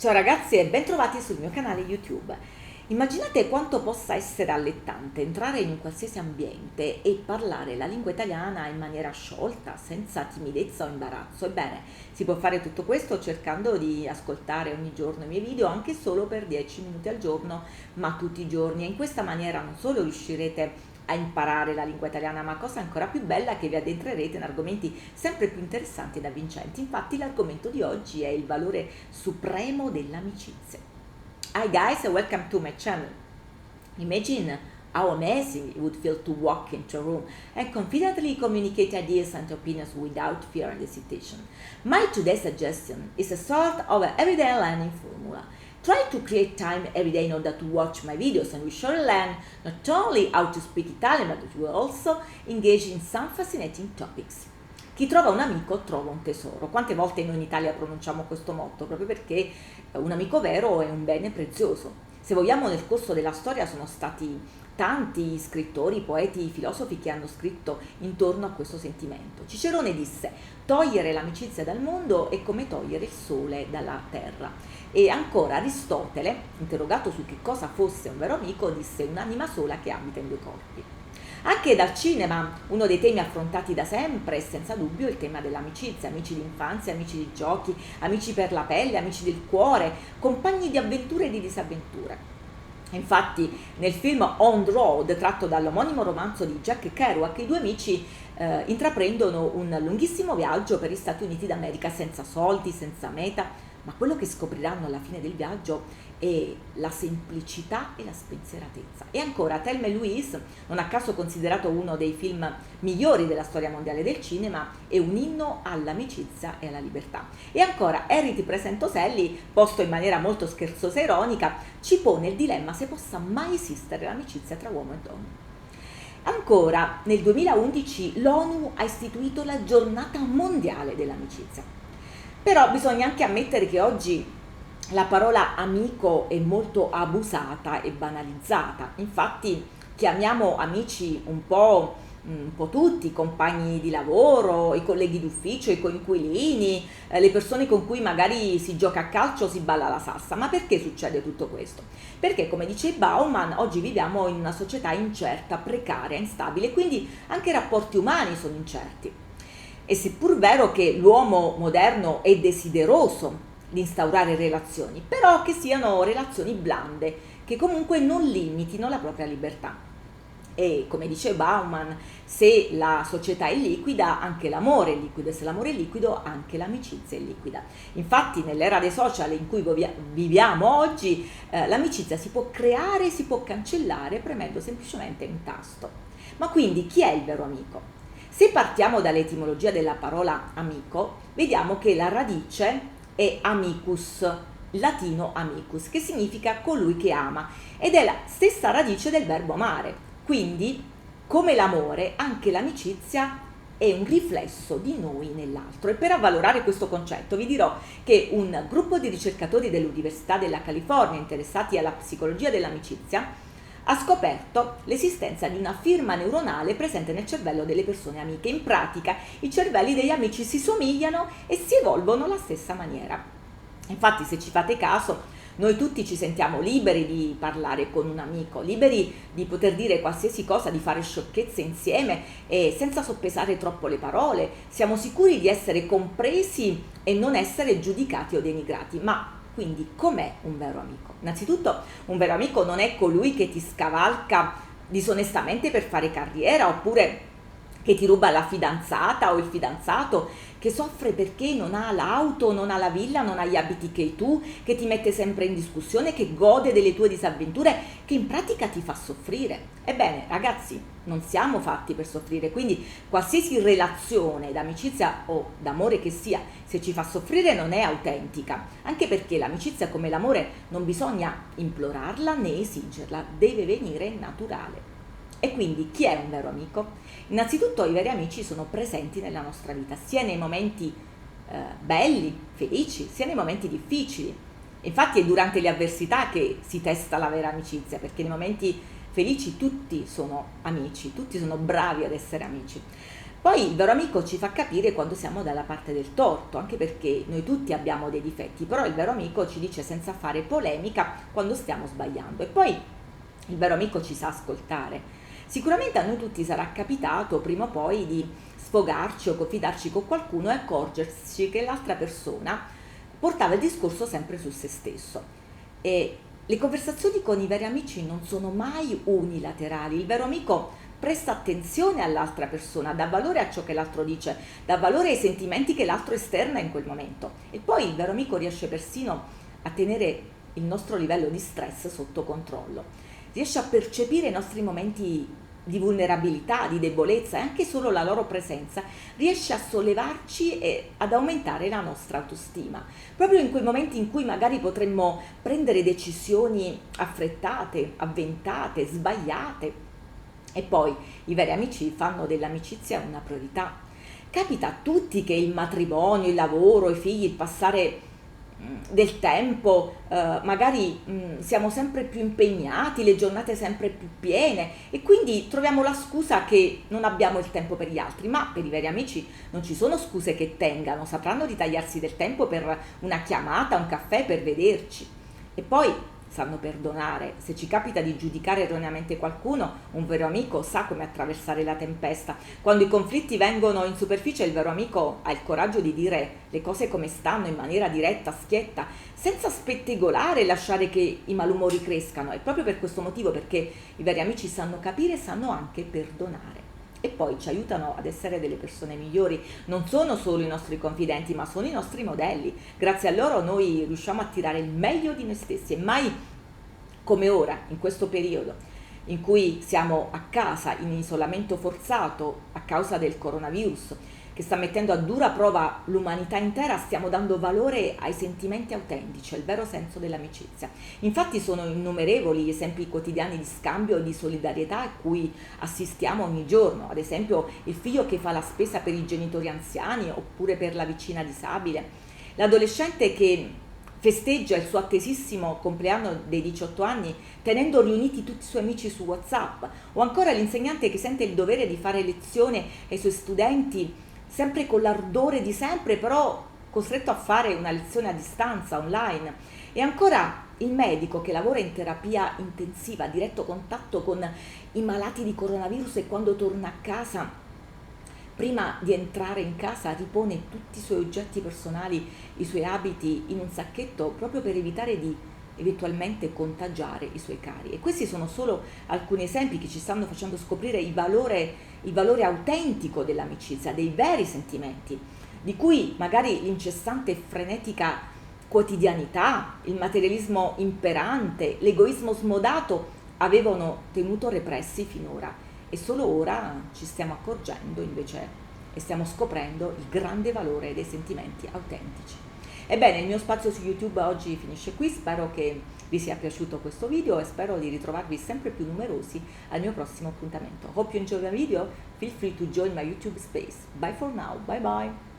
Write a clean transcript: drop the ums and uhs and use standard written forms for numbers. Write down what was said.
Ciao ragazzi e bentrovati sul mio canale YouTube. Immaginate quanto possa essere allettante entrare in un qualsiasi ambiente e parlare la lingua italiana in maniera sciolta, senza timidezza o imbarazzo. Ebbene, si può fare tutto questo cercando di ascoltare ogni giorno i miei video, anche solo per 10 minuti al giorno, ma tutti i giorni. E in questa maniera non solo riuscirete a imparare la lingua italiana, ma cosa ancora più bella, che vi addentrerete in argomenti sempre più interessanti ed avvincenti. Infatti l'argomento di oggi è il valore supremo dell'amicizia. Hi guys and welcome to my channel. Imagine how amazing it would feel to walk into a room and confidently communicate ideas and opinions without fear and hesitation. My today's suggestion is a sort of an everyday learning formula. Try to create time every day in order to watch my videos, and we surely learn not only how to speak Italian, but we will also engage in some fascinating topics. Chi trova un amico trova un tesoro. Quante volte noi in Italia pronunciamo questo motto? Proprio perché un amico vero è un bene prezioso. Se vogliamo, nel corso della storia sono stati tanti scrittori, poeti, filosofi che hanno scritto intorno a questo sentimento. Cicerone disse: togliere l'amicizia dal mondo è come togliere il sole dalla terra. E ancora Aristotele, interrogato su che cosa fosse un vero amico, disse: un'anima sola che abita in due corpi. Anche dal cinema, uno dei temi affrontati da sempre è senza dubbio il tema dell'amicizia: amici di infanzia, amici di giochi, amici per la pelle, amici del cuore, compagni di avventure e di disavventure. Infatti nel film On the Road, tratto dall'omonimo romanzo di Jack Kerouac, i due amici intraprendono un lunghissimo viaggio per gli Stati Uniti d'America senza soldi, senza meta, ma quello che scopriranno alla fine del viaggio è la semplicità e la spensieratezza. E ancora Thelma e Louise, non a caso considerato uno dei film migliori della storia mondiale del cinema, è un inno all'amicizia e alla libertà. E ancora Harry ti presento Sally, posto in maniera molto scherzosa e ironica, ci pone il dilemma se possa mai esistere l'amicizia tra uomo e donna. Ancora, nel 2011 l'ONU ha istituito la giornata mondiale dell'amicizia. Però bisogna anche ammettere che oggi la parola amico è molto abusata e banalizzata. Infatti chiamiamo amici un po' tutti, i compagni di lavoro, i colleghi d'ufficio, i coinquilini, le persone con cui magari si gioca a calcio o si balla la salsa. Ma perché succede tutto questo? Perché, come dice Bauman, oggi viviamo in una società incerta, precaria, instabile, quindi anche i rapporti umani sono incerti. E seppur vero che l'uomo moderno è desideroso di instaurare relazioni, però che siano relazioni blande, che comunque non limitino la propria libertà. E come dice Bauman, se la società è liquida, anche l'amore è liquido, e se l'amore è liquido, anche l'amicizia è liquida. Infatti nell'era dei social in cui viviamo oggi, l'amicizia si può creare, si può cancellare premendo semplicemente un tasto. Ma quindi chi è il vero amico? Se partiamo dall'etimologia della parola amico, vediamo che la radice è amicus, latino amicus, che significa colui che ama, ed è la stessa radice del verbo amare. Quindi, come l'amore, anche l'amicizia è un riflesso di noi nell'altro. E per avvalorare questo concetto vi dirò che un gruppo di ricercatori dell'Università della California interessati alla psicologia dell'amicizia ha scoperto l'esistenza di una firma neuronale presente nel cervello delle persone amiche. In pratica i cervelli degli amici si somigliano e si evolvono alla stessa maniera. Infatti, se ci fate caso, noi tutti ci sentiamo liberi di parlare con un amico, liberi di poter dire qualsiasi cosa, di fare sciocchezze insieme e senza soppesare troppo le parole. Siamo sicuri di essere compresi e non essere giudicati o denigrati. Ma quindi com'è un vero amico? Innanzitutto, un vero amico non è colui che ti scavalca disonestamente per fare carriera, oppure che ti ruba la fidanzata o il fidanzato, che soffre perché non ha l'auto, non ha la villa, non ha gli abiti che hai tu, che ti mette sempre in discussione, che gode delle tue disavventure, che in pratica ti fa soffrire. Ebbene, ragazzi, non siamo fatti per soffrire, quindi qualsiasi relazione d'amicizia o d'amore che sia, se ci fa soffrire non è autentica, anche perché l'amicizia, come l'amore, non bisogna implorarla né esigerla, deve venire naturale. E quindi chi è un vero amico? Innanzitutto i veri amici sono presenti nella nostra vita, sia nei momenti belli, felici, sia nei momenti difficili. Infatti è durante le avversità che si testa la vera amicizia, perché nei momenti felici tutti sono amici, tutti sono bravi ad essere amici. Poi il vero amico ci fa capire quando siamo dalla parte del torto, anche perché noi tutti abbiamo dei difetti, però il vero amico ci dice senza fare polemica quando stiamo sbagliando. E poi il vero amico ci sa ascoltare. Sicuramente a noi tutti sarà capitato prima o poi di sfogarci o confidarci con qualcuno e accorgersi che l'altra persona portava il discorso sempre su se stesso. E le conversazioni con i veri amici non sono mai unilaterali. Il vero amico presta attenzione all'altra persona, dà valore a ciò che l'altro dice, dà valore ai sentimenti che l'altro esterna in quel momento. E poi il vero amico riesce persino a tenere il nostro livello di stress sotto controllo. Riesce a percepire i nostri momenti di vulnerabilità, di debolezza, e anche solo la loro presenza riesce a sollevarci e ad aumentare la nostra autostima. Proprio in quei momenti in cui magari potremmo prendere decisioni affrettate, avventate, sbagliate. E poi i veri amici fanno dell'amicizia una priorità. Capita a tutti che il matrimonio, il lavoro, i figli, il passare del tempo, magari siamo sempre più impegnati, le giornate sempre più piene e quindi troviamo la scusa che non abbiamo il tempo per gli altri, ma per i veri amici non ci sono scuse che tengano, sapranno ritagliarsi del tempo per una chiamata, un caffè, per vederci. E poi sanno perdonare. Se ci capita di giudicare erroneamente qualcuno, un vero amico sa come attraversare la tempesta. Quando i conflitti vengono in superficie, il vero amico ha il coraggio di dire le cose come stanno in maniera diretta, schietta, senza spettegolare e lasciare che i malumori crescano. È proprio per questo motivo, perché i veri amici sanno capire e sanno anche perdonare. E poi ci aiutano ad essere delle persone migliori. Non sono solo i nostri confidenti, ma sono i nostri modelli. Grazie a loro noi riusciamo a tirare il meglio di noi stessi, e mai come ora, in questo periodo in cui siamo a casa in isolamento forzato a causa del coronavirus, che sta mettendo a dura prova l'umanità intera, stiamo dando valore ai sentimenti autentici, al vero senso dell'amicizia. Infatti sono innumerevoli gli esempi quotidiani di scambio e di solidarietà a cui assistiamo ogni giorno, ad esempio il figlio che fa la spesa per i genitori anziani oppure per la vicina disabile, l'adolescente che festeggia il suo attesissimo compleanno dei 18 anni tenendo riuniti tutti i suoi amici su WhatsApp, o ancora l'insegnante che sente il dovere di fare lezione ai suoi studenti sempre con l'ardore di sempre, però costretto a fare una lezione a distanza, online. E ancora il medico che lavora in terapia intensiva, a diretto contatto con i malati di coronavirus, e quando torna a casa, prima di entrare in casa, ripone tutti i suoi oggetti personali, i suoi abiti in un sacchetto, proprio per evitare di eventualmente contagiare i suoi cari. E questi sono solo alcuni esempi che ci stanno facendo scoprire il valore autentico dell'amicizia, dei veri sentimenti, di cui magari l'incessante e frenetica quotidianità, il materialismo imperante, l'egoismo smodato avevano tenuto repressi finora, e solo ora ci stiamo accorgendo invece e stiamo scoprendo il grande valore dei sentimenti autentici. Ebbene, il mio spazio su YouTube oggi finisce qui, spero che vi sia piaciuto questo video e spero di ritrovarvi sempre più numerosi al mio prossimo appuntamento. Hope you enjoy the video, feel free to join my YouTube space. Bye for now, bye bye!